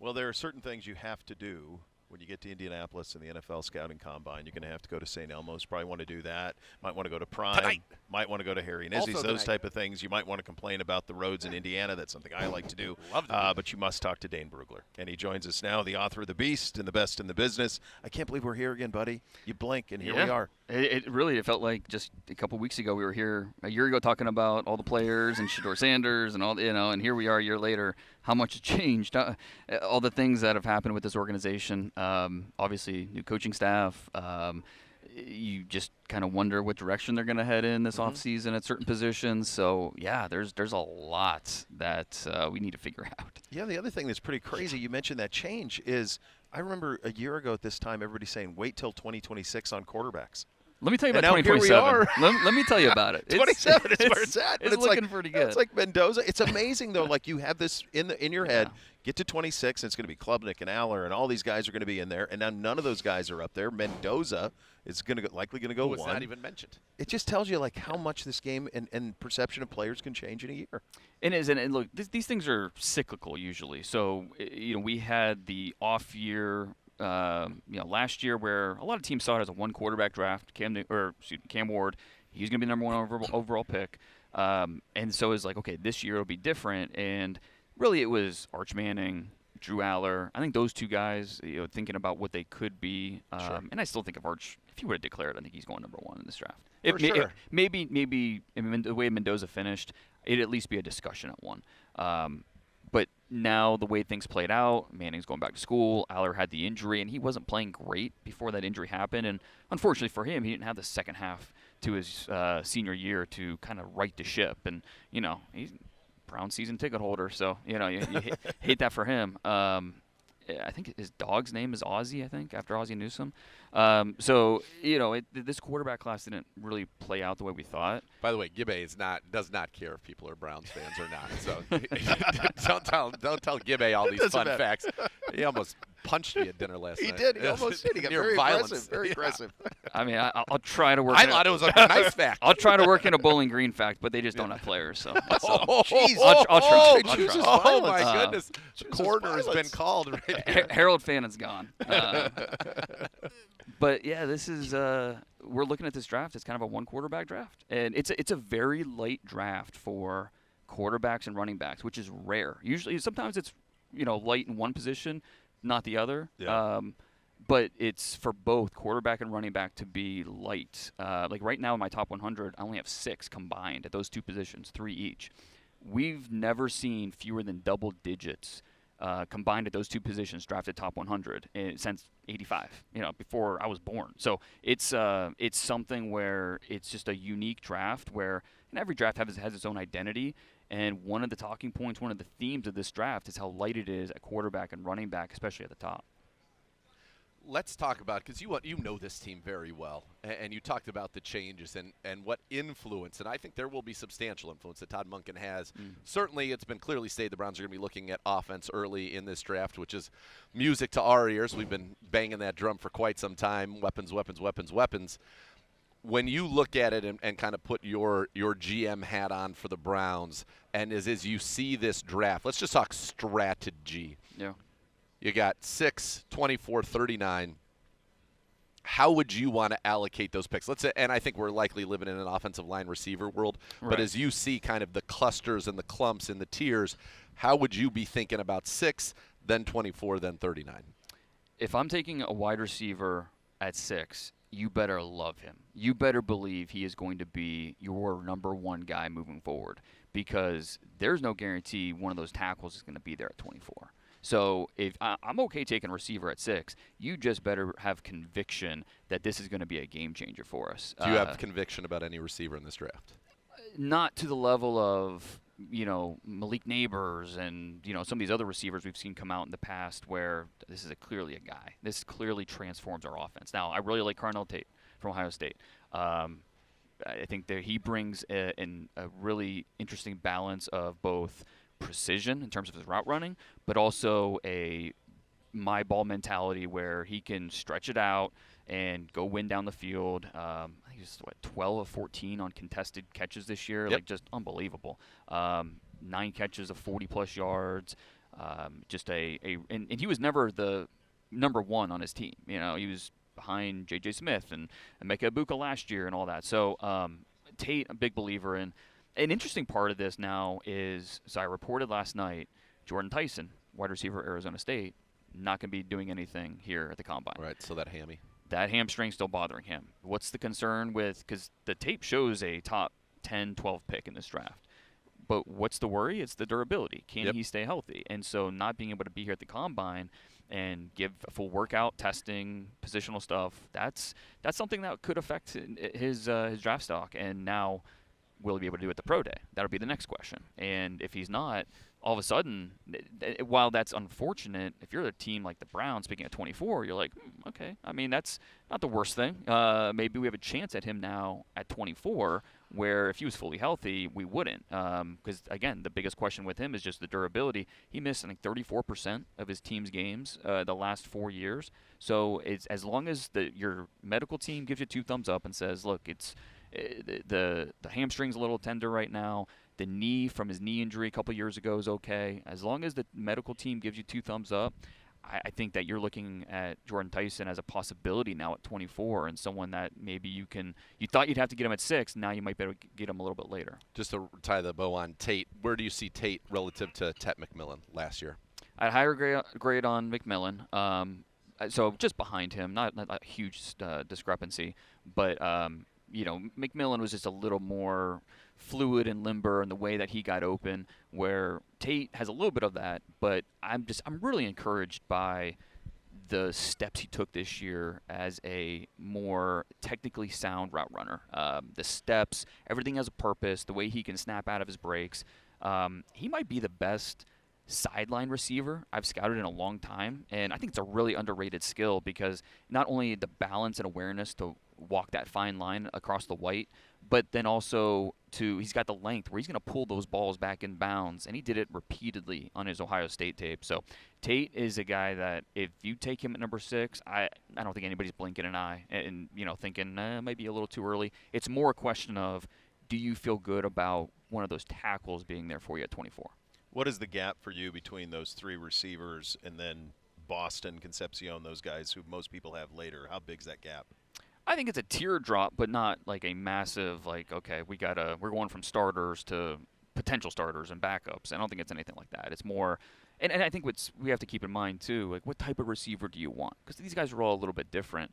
Well, there are certain things you have to do when you get to Indianapolis and the NFL Scouting Combine. You're going to have to go to St. Elmo's. Probably want to do that. Might want to go to Prime. Tonight. Might want to go to Harry and Also Izzy's. tonight. Those type of things. You might want to complain about the roads in Indiana. That's something I like to do. Love to do but you must talk to Dane Brugler. And he joins us now, the author of The Beast and the Best in the Business. I can't believe we're here again, buddy. You blink, and here we are. It really felt like just a couple weeks ago we were here a year ago talking about all the players and Shedeur Sanders and all, and here we are a year later. How much has changed? All the things that have happened with this organization. Obviously, new coaching staff. You just kind of wonder what direction they're going to head in this offseason at certain positions. So, yeah, there's a lot that we need to figure out. Yeah, the other thing that's pretty crazy, you mentioned that change, is I remember a year ago at this time, everybody saying, wait till 2026 on quarterbacks. Let me tell you And about now here we 2027. are. Let me tell you about it. 27 is where it's at. It's looking pretty good. It's like Mendoza. It's amazing, though. Like, you have this in your head. Get to 26, and it's going to be Klubnik and Aller, and all these guys are going to be in there. And now none of those guys are up there. Mendoza is likely going to go was one. not even mentioned. It just tells you, like, how much this game and perception of players can change in a year. It is, and look, these things are cyclical usually. So, we had the off year, last year where a lot of teams saw it as a one quarterback draft. Cam Ward, he's going to be the number one overall pick. And so it's like, okay, this year it'll be different. And really it was Arch Manning, Drew Aller. I think those two guys, thinking about what they could be. Sure. And I still think of Arch, if he would have declared, I think he's going number one in this draft. Sure. Maybe the way Mendoza finished, it'd at least be a discussion at one. But now the way things played out, Manning's going back to school. Aller had the injury, and he wasn't playing great before that injury happened. And unfortunately for him, he didn't have the second half to his senior year to kind of right the ship. And, he's a Brown season ticket holder, so, you hate that for him. I think his dog's name is Ozzie, after Ozzie Newsome. So, this quarterback class didn't really play out the way we thought. By the way, Gibbe does not care if people are Browns fans or not. So don't tell Gibbe all these fun facts. He almost punched me at dinner last night. He did. He almost did. He got very aggressive. Very aggressive. I mean, I'll try to work. I thought it was a nice fact. I'll try to work in a Bowling Green fact, but they just don't have players. So jeez. I'll try. Oh my goodness! Corner has been called right here. Harold Fannon's gone. But yeah, this is we're looking at this draft. It's kind of a one quarterback draft, and it's a very light draft for quarterbacks and running backs, which is rare. Usually, sometimes it's light in one position, not the other. Yeah. But it's for both quarterback and running back to be light. Like right now in my top 100, I only have 6 combined at those two positions, 3 each. We've never seen fewer than double digits combined at those two positions drafted top 100 since '85. Before I was born. So it's something where it's just a unique draft where, and every draft has its own identity. And one of the talking points, one of the themes of this draft is how light it is at quarterback and running back, especially at the top. Let's talk about, because you know this team very well, and you talked about the changes and what influence, and I think there will be substantial influence that Todd Monken has. Certainly, it's been clearly stated the Browns are going to be looking at offense early in this draft, which is music to our ears. We've been banging that drum for quite some time. Weapons, weapons, weapons, weapons. When you look at it and kind of put your GM hat on for the Browns, and as you see this draft, let's just talk strategy. Yeah. You got 6, 24, 39. How would you want to allocate those picks? Let's say, and I think we're likely living in an offensive line receiver world, but as you see kind of the clusters and the clumps and the tiers, how would you be thinking about 6, then 24, then 39? If I'm taking a wide receiver at 6, you better love him. You better believe he is going to be your number one guy moving forward, because there's no guarantee one of those tackles is going to be there at 24. So if I'm okay taking a receiver at 6, you just better have conviction that this is going to be a game changer for us. Do you have conviction about any receiver in this draft? Not to the level of, Malik Neighbors and, some of these other receivers we've seen come out in the past where this is clearly a guy. This clearly transforms our offense. Now, I really like Carnell Tate from Ohio State. I think that he brings a really interesting balance of both precision in terms of his route running, but also a my ball mentality where he can stretch it out and go win down the field. I think he's 12 of 14 on contested catches this year, Yep. like just unbelievable. 9 catches of 40 plus yards. And he was never the number one on his team. He was behind J.J. Smith and Emeka Ibuka last year and all that. So Tate, a big believer in. An interesting part of this now is, as I reported last night, Jordan Tyson, wide receiver, Arizona State, not going to be doing anything here at the Combine. Right, so that hammy. That hamstring's still bothering him. What's the concern with – because the tape shows a top 10, 12 pick in this draft. But what's the worry? It's the durability. Can he stay healthy? And so not being able to be here at the Combine and give a full workout, testing, positional stuff, that's something that could affect his draft stock. And now will he be able to do it at the pro day? That'll be the next question. And if he's not – all of a sudden, while that's unfortunate, if you're a team like the Browns, speaking at 24, you're like, okay. I mean, that's not the worst thing. Maybe we have a chance at him now at 24, where if he was fully healthy, we wouldn't. Because, again, the biggest question with him is just the durability. He missed, I think, 34% of his team's games the last 4 years. So it's as long as your medical team gives you 2 thumbs up and says, look, it's the hamstring's a little tender right now. The knee from his knee injury a couple years ago is okay. As long as the medical team gives you 2 thumbs up, I think that you're looking at Jordan Tyson as a possibility now at 24 and someone that maybe you thought you'd have to get him at 6. Now you might be able to get him a little bit later. Just to tie the bow on Tate, where do you see Tate relative to Tet McMillan last year? I had a higher grade on McMillan. So just behind him, not a huge discrepancy, but McMillan was just a little more fluid and limber in the way that he got open, where Tate has a little bit of that, but I'm really encouraged by the steps he took this year as a more technically sound route runner. The steps, everything has a purpose, the way he can snap out of his breaks. He might be the best sideline receiver I've scouted in a long time, and I think it's a really underrated skill because not only the balance and awareness to walk that fine line across the white, but then also he's got the length where he's going to pull those balls back in bounds, and he did it repeatedly on his Ohio State tape. So Tate is a guy that if you take him at number 6, I don't think anybody's blinking an eye and thinking maybe a little too early. It's more a question of, do you feel good about one of those tackles being there for you at 24? What is the gap for you between those 3 receivers and then Boston, Concepcion, those guys who most people have later? How big's that gap? I think it's a teardrop, but not like a massive, okay, we're going from starters to potential starters and backups. I don't think it's anything like that. It's more, and I think we have to keep in mind too, like what type of receiver do you want? Because these guys are all a little bit different.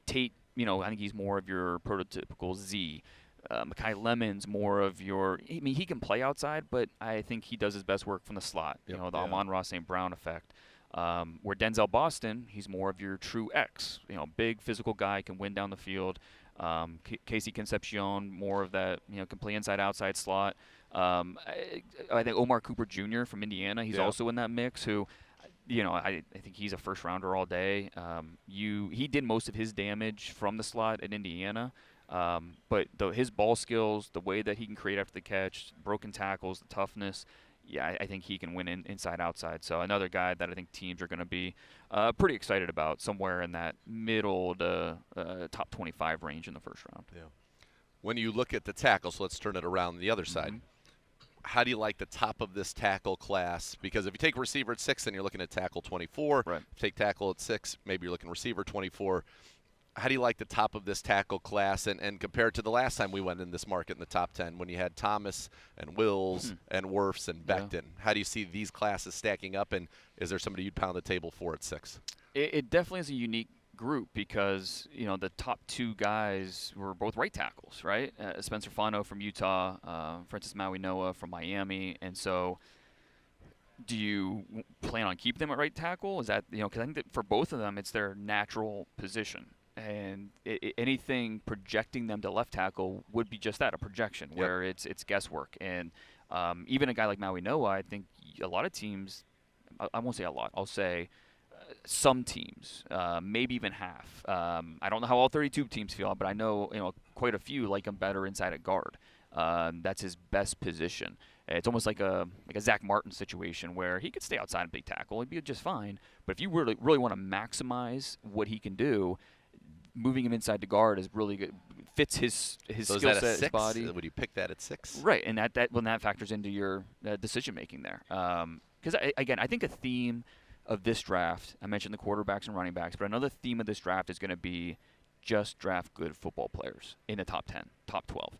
Tate, I think he's more of your prototypical Z. Mekhi Lemon's more of he can play outside, but I think he does his best work from the slot. The Amon-Ra St. Brown effect. Where Denzel Boston, he's more of your true X. Big physical guy, can win down the field. Casey Concepcion, more of that, can play inside-outside slot. I think Omar Cooper Jr. from Indiana, he's also in that mix who, I think he's a first-rounder all day. He did most of his damage from the slot at Indiana. But his ball skills, the way that he can create after the catch, broken tackles, the toughness, I think he can win inside, outside. So another guy that I think teams are going to be pretty excited about, somewhere in that middle to top 25 range in the first round. Yeah. When you look at the tackles, let's turn it around the other side. How do you like the top of this tackle class? Because if you take receiver at 6, then you're looking at tackle 24. Right. If you take tackle at 6, maybe you're looking receiver 24. How do you like the top of this tackle class and compared to the last time we went in this market in the top 10 when you had Thomas and Wills and Wirfs and Becton? Yeah. How do you see these classes stacking up, and is there somebody you'd pound the table for at 6? It definitely is a unique group because, the top 2 guys were both right tackles, right? Spencer Fano from Utah, Francis Maui-Noah from Miami, and so do you plan on keeping them at right tackle? Is that, because I think that for both of them it's their natural position. And anything projecting them to left tackle would be just that, a projection, where it's guesswork. And even a guy like Maui-Noah, I think a lot of teams, I won't say a lot, I'll say some teams, maybe even half. I don't know how all 32 teams feel, but I know quite a few like him better inside at guard. That's his best position. It's almost like a Zach Martin situation where he could stay outside and big tackle, he'd be just fine. But if you really want to maximize what he can do, moving him inside to guard is really good. Fits his skill set, his body. Would you pick that at 6? Right, and that factors into your decision making there. because again, I think a theme of this draft, I mentioned the quarterbacks and running backs, but another theme of this draft is going to be just draft good football players in the top 10, top 12.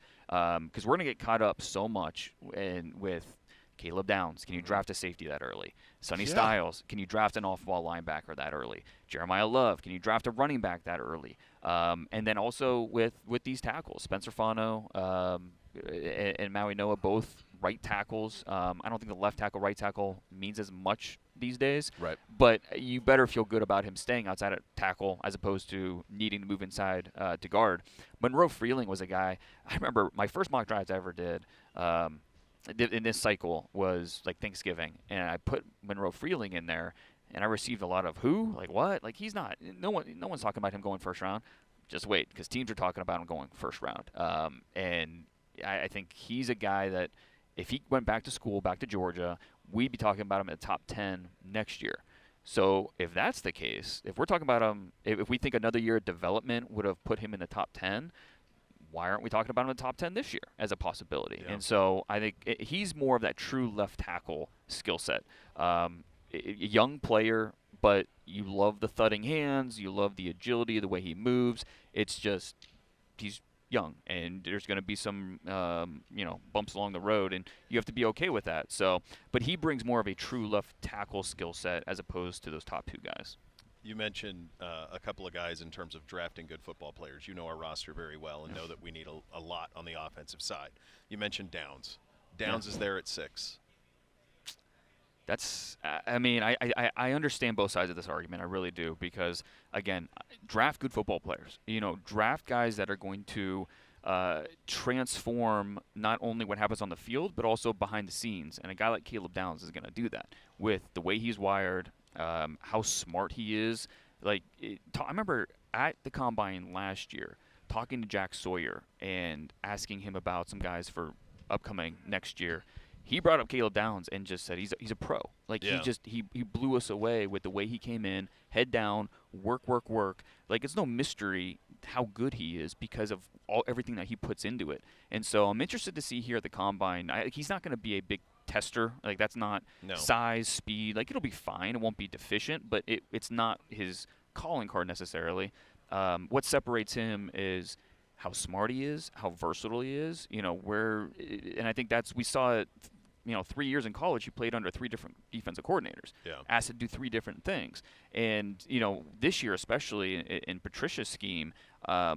Because we're going to get caught up so much with Caleb Downs. Can you draft a safety that early? Sonny Styles. Can you draft an off-ball linebacker that early? Jeremiah Love. Can you draft a running back that early? And then also with these tackles, Spencer Fano and Maui Noah, both right tackles. I don't think the left tackle, right tackle means as much these days. Right. But you better feel good about him staying outside at tackle as opposed to needing to move inside to guard. Monroe Freeling was a guy. I remember my first mock drafts I ever did in this cycle was like Thanksgiving, and I put Monroe Freeling in there, and I received a lot of who, like what, like he's not. No one's talking about him going first round. Just wait, because teams are talking about him going first round. And I think he's a guy that if he went back to school, back to Georgia, we'd be talking about him at the top 10 next year. So if that's the case, if we're talking about him, if we think another year of development would have put him in the top 10, why aren't we talking about him in the top 10 this year as a possibility? Yeah. And so I think he's more of that true left tackle skill set. A young player, but you love the thudding hands, you love the agility, the way he moves. It's just he's young, and there's going to be some bumps along the road, and you have to be okay with that. So, but he brings more of a true left tackle skill set as opposed to those top two guys. You mentioned a couple of guys in terms of drafting good football players. You know our roster very well and know that we need a lot on the offensive side. You mentioned Downs. Downs is there at 6. That's, I understand both sides of this argument. I really do, because, again, draft good football players. Draft guys that are going to transform not only what happens on the field, but also behind the scenes. And a guy like Caleb Downs is going to do that with the way he's wired, how smart he is. I remember at the Combine last year talking to Jack Sawyer and asking him about some guys for upcoming next year. He brought up Caleb Downs and just said he's a pro. He blew us away with the way he came in, head down, work. Like, it's no mystery how good he is because of everything that he puts into it. And so I'm interested to see here at the Combine. He's not going to be a big tester. Like, that's not size, speed. Like, it'll be fine. It won't be deficient, but it's not his calling card necessarily. What separates him is how smart he is, how versatile he is. And I think we saw it. 3 years in college, he played under 3 different defensive coordinators. Yeah. Asked to do 3 different things. And, this year, especially in Patricia's scheme, a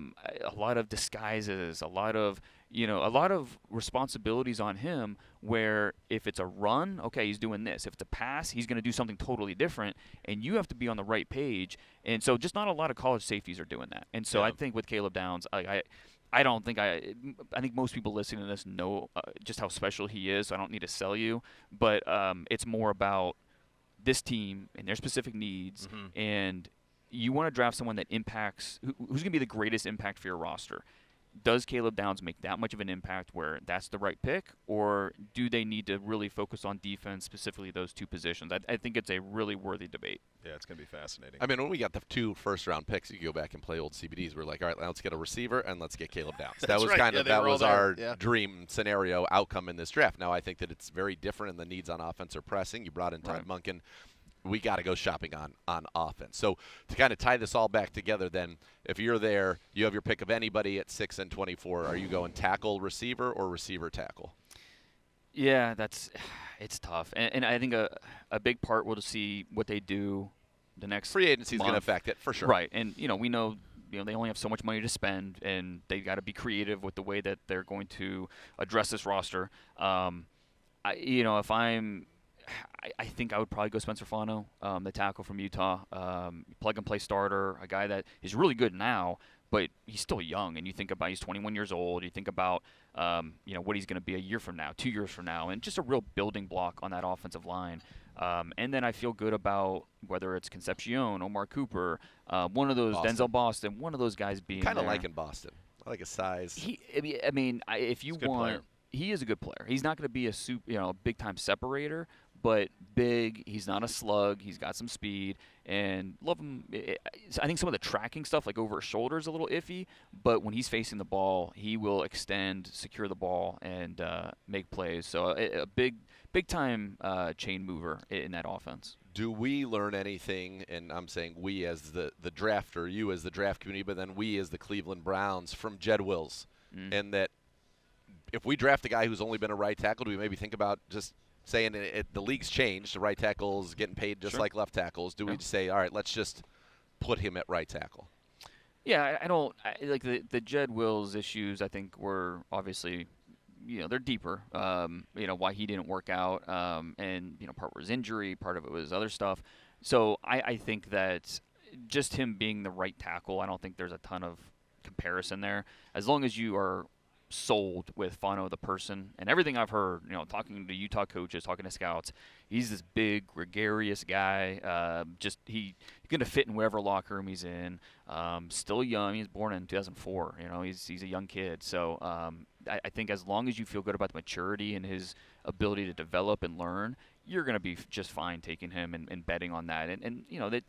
lot of disguises, a lot of responsibilities on him, where if it's a run, okay, he's doing this. If it's a pass, he's going to do something totally different, and you have to be on the right page. And so just not a lot of college safeties are doing that. And so I think with Caleb Downs, I think most people listening to this know just how special he is, so I don't need to sell you. But it's more about this team and their specific needs, and you want to draft someone that impacts – who's going to be the greatest impact for your roster. Does Caleb Downs make that much of an impact where that's the right pick, or do they need to really focus on defense, specifically those 2 positions? I think it's a really worthy debate. Yeah, it's going to be fascinating. I mean, when we got the 2 first-round picks, you go back and play old CBDs. We're like, all right, let's get a receiver and let's get Caleb Downs. That was right. That was our dream scenario outcome in this draft. Now I think that it's very different, and the needs on offense are pressing. You brought in Todd Monken. We got to go shopping on offense. So to kind of tie this all back together, then, if you're there, you have your pick of anybody at 6 and 24. Are you going tackle, receiver, or receiver tackle? Yeah, it's tough, and I think a big part will to see what they do the next free agency is going to affect it for sure. Right, and we know they only have so much money to spend, and they got to be creative with the way that they're going to address this roster. If I think I would probably go Spencer Fano, the tackle from Utah, plug-and-play starter, a guy that is really good now, but he's still young. And you think about he's 21 years old. You think about what he's going to be a year from now, 2 years from now, and just a real building block on that offensive line. And then I feel good about whether it's Concepcion, Omar Cooper, one of those, Denzel Boston, one of those guys being kind of like in Boston. I like his size. If you want player. He is a good player. He's not going to be a big-time separator, but big. He's not a slug. He's got some speed, and love him. I think some of the tracking stuff, like over his shoulder, is a little iffy, but when he's facing the ball, he will extend, secure the ball, and make plays. So a big big time chain mover in that offense. Do we learn anything, and I'm saying we as the drafter, you as the draft community, but then we as the Cleveland Browns from Jed Wills, and that if we draft a guy who's only been a right tackle, do we maybe think about just saying the league's changed, the right tackle's getting paid just like left tackles? Do we just say, all right, let's just put him at right tackle? Yeah, I don't like the Jed Wills issues. I think were obviously, they're deeper. Why he didn't work out, and part was injury, part of it was other stuff. So I think that just him being the right tackle, I don't think there's a ton of comparison there. As long as you are sold with Fano the person, and everything I've heard, talking to Utah coaches, talking to scouts, he's this big gregarious guy. He's gonna fit in whatever locker room he's in. Still young. He was born in 2004. He's a young kid. So I think as long as you feel good about the maturity and his ability to develop and learn, you're going to be just fine taking him and betting on that. And that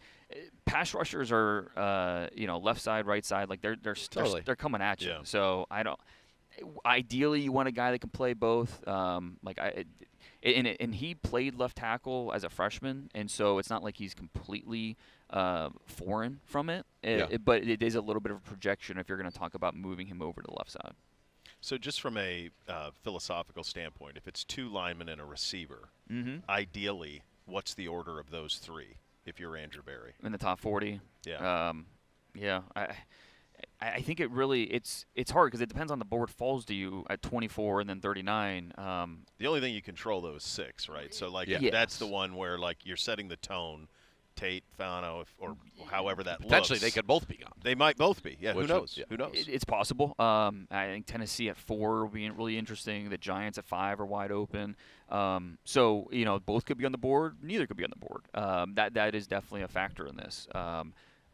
pass rushers are left side, right side, like they're coming at you. Yeah. So I don't. Ideally, you want a guy that can play both. And he played left tackle as a freshman, and so it's not like he's completely foreign from it. But it is a little bit of a projection if you're going to talk about moving him over to the left side. So just from a philosophical standpoint, if it's 2 linemen and a receiver, ideally, what's the order of those 3 if you're Andrew Berry? In the top 40? Yeah. I think it really it's hard because it depends on the board falls to you at 24 and then 39. The only thing you control though is 6, right? So that's the one where you're setting the tone. Tate, Fano, or however that Potentially looks. they could both be gone. They might both be. Yeah, Which who knows? yeah. Who knows? It's possible. I think Tennessee at 4 will be really interesting. The Giants at 5 are wide open. So both could be on the board. Neither could be on the board. That is definitely a factor in this.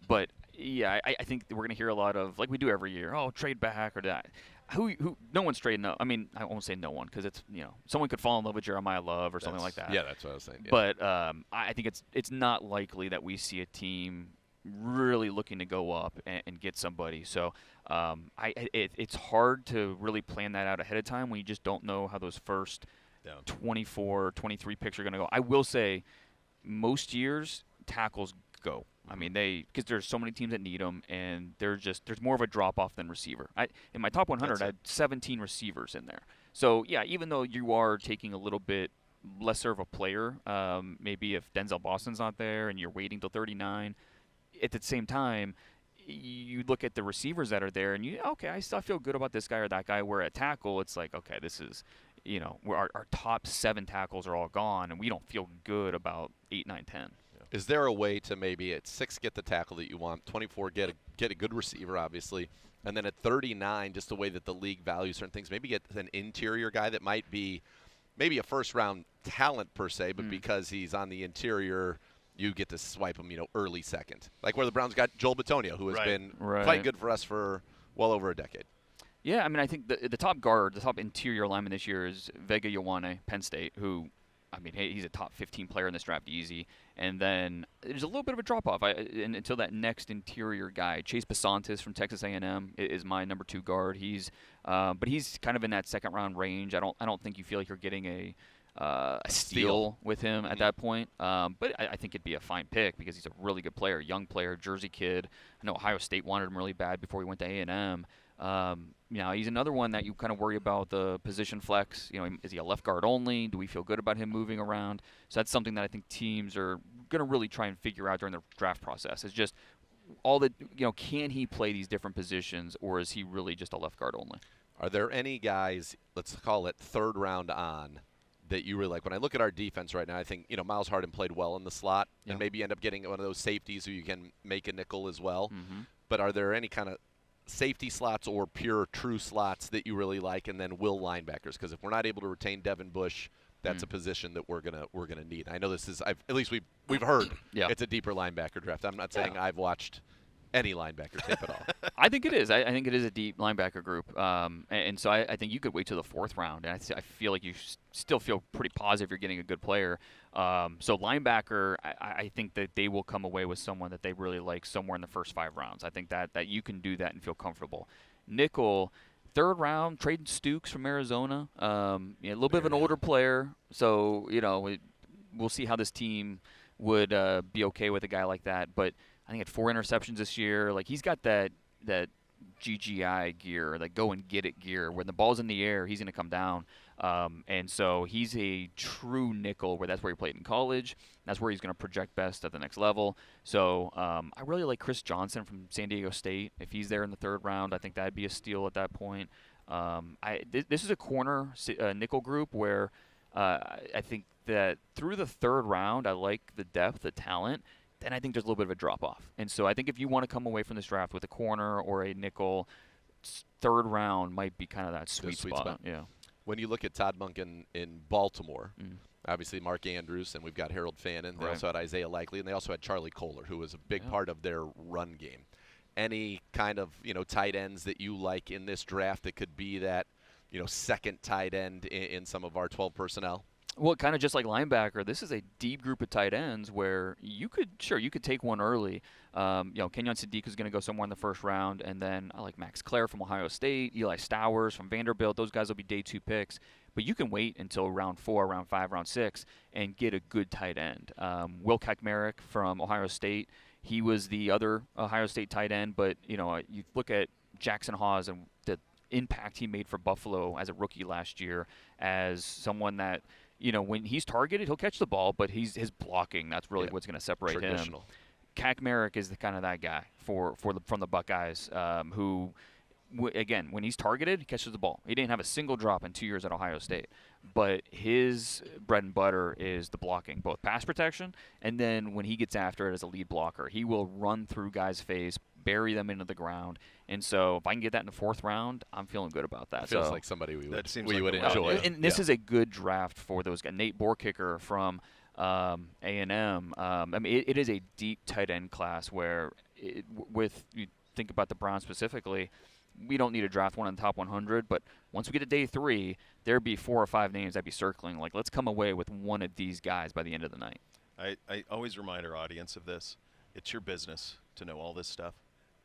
But yeah, I think we're going to hear a lot of, like we do every year, trade back or that. Who no one's trading up. I mean, I won't say no one because it's someone could fall in love with Jeremiah Love or something like that. Yeah, that's what I was saying. Yeah. But I think it's not likely that we see a team really looking to go up and get somebody. So it's hard to really plan that out ahead of time when you just don't know how those first 24, 23 picks are going to go. I will say most years tackles go. I mean, because there's so many teams that need them, and there's more of a drop-off than receiver. In my top 100, I had 17 receivers in there. So, yeah, even though you are taking a little bit lesser of a player, maybe if Denzel Boston's not there and you're waiting till 39, at the same time, you look at the receivers that are there, and I still feel good about this guy or that guy, where at tackle, it's like, okay, this is, where our top 7 tackles are all gone, and we don't feel good about 8, 9, 10. Is there a way to maybe at 6 get the tackle that you want, 24 get a good receiver, obviously, and then at 39, just the way that the league values certain things, maybe get an interior guy that might be maybe a first-round talent per se, but because he's on the interior, you get to swipe him, early second. Like where the Browns got Joel Bitonio, who has been quite good for us for well over a decade. Yeah, I mean, I think the top interior lineman this year is Vega Ioane, Penn State, who, I mean, he's a top 15 player in this draft easy. And then there's a little bit of a drop-off until that next interior guy. Chase Basantis from Texas A&M is my number 2 guard. But he's kind of in that second-round range. I don't think you feel like you're getting a steal with him at that point. But I think it'd be a fine pick because he's a really good player, young player, Jersey kid. I know Ohio State wanted him really bad before he went to A&M. He's another one that you kind of worry about the position flex. Is he a left guard only? Do we feel good about him moving around? So that's something that I think teams are going to really try and figure out during the draft process. It's just can he play these different positions, or is he really just a left guard only? Are there any guys, let's call it 3rd round on, that you really like? When I look at our defense right now, I think Miles Harden played well in the slot, and maybe end up getting one of those safeties who you can make a nickel as well. But are there any kind of safety slots or pure true slots that you really like, and then will linebackers? Because if we're not able to retain Devin Bush, that's a position that we're gonna need. I know this is at least we've heard it's a deeper linebacker draft. I'm not saying I've watched any linebacker tape at all. I think it is. I think it is a deep linebacker group, and so I think you could wait till the 4th round, and I feel like you still feel pretty positive you're getting a good player. So linebacker, I think that they will come away with someone that they really like somewhere in the first 5 rounds. I think that you can do that and feel comfortable. Nickel, third round, trading Stukes from Arizona. A little bit of an older player, so we'll see how this team would be okay with a guy like that. But I think he had 4 interceptions this year. Like, he's got that GGI gear, like go and get it gear. When the ball's in the air, he's going to come down. And so he's a true nickel, where that's where he played in college. That's where he's going to project best at the next level. So I really like Chris Johnson from San Diego State. If he's there in the third round, I think that'd be a steal at that point. This is a corner nickel group where I think that through the third round, I like the depth, the talent. Then I think there's a little bit of a drop-off. And so I think if you want to come away from this draft with a corner or a nickel, third round might be kind of that sweet spot. Yeah. When you look at Todd Monk in Baltimore, obviously Mark Andrews, and we've got Harold Fannin. They also had Isaiah Likely, and they also had Charlie Kohler, who was a big part of their run game. Any kind of tight ends that you like in this draft that could be that second tight end in some of our 12 personnel? Well, kind of just like linebacker, this is a deep group of tight ends where you could take one early. Kenyon Sadiq is going to go somewhere in the first round, and then I like Max Clare from Ohio State, Eli Stowers from Vanderbilt. Those guys will be day 2 picks. But you can wait until round 4, round 5, round 6, and get a good tight end. Will Kachmarek from Ohio State, he was the other Ohio State tight end, but you look at Jackson Hawes and the impact he made for Buffalo as a rookie last year, as someone that when he's targeted, he'll catch the ball, but his blocking, that's really what's going to separate him. Kachmarek is that guy from the Buckeyes, who, again, when he's targeted, he catches the ball. He didn't have a single drop in 2 years at Ohio State. But his bread and butter is the blocking, both pass protection, and then when he gets after it as a lead blocker, he will run through guys' face, bury them into the ground. And so if I can get that in the 4th round, I'm feeling good about that. It feels like somebody we would like enjoy. And this is a good draft for those guys. Nate Borkicker from A&M. It is a deep tight end class where you think about the Browns specifically, we don't need to draft one in the top 100, but once we get to day 3, there'd be 4 or 5 names I'd be circling. Like, let's come away with one of these guys by the end of the night. I always remind our audience of this. It's your business to know all this stuff.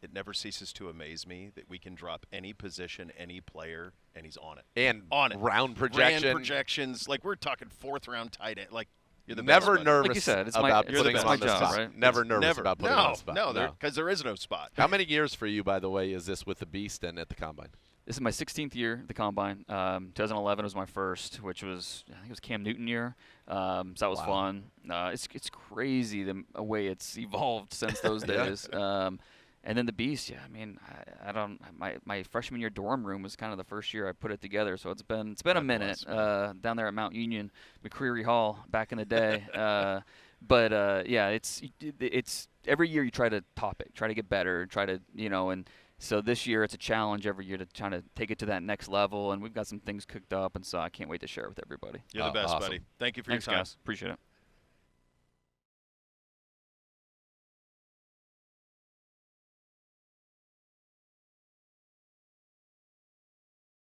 It never ceases to amaze me that we can drop any position, any player, and he's on it. And on it. Round projections. Like, we're talking 4th round tight end. Like, you're the never best, nervous like you said, about putting him on the job, spot. right? Never nervous about putting him on the spot. No, because there is no spot. How many years for you, by the way, is this with the Beast and at the Combine? This is my 16th year at the Combine. 2011 was my first, which was, I think it was Cam Newton year. So that was fun. It's crazy the way it's evolved since those days. And then the Beast, my freshman year dorm room was kind of the first year I put it together. So it's been a minute down there at Mount Union, McCreary Hall back in the day. It's every year you try to top it, try to get better, and so this year it's a challenge every year to try to take it to that next level. And we've got some things cooked up, and so I can't wait to share it with everybody. You're the best, awesome. buddy. Thank you for Thanks, your time. guys. Appreciate it.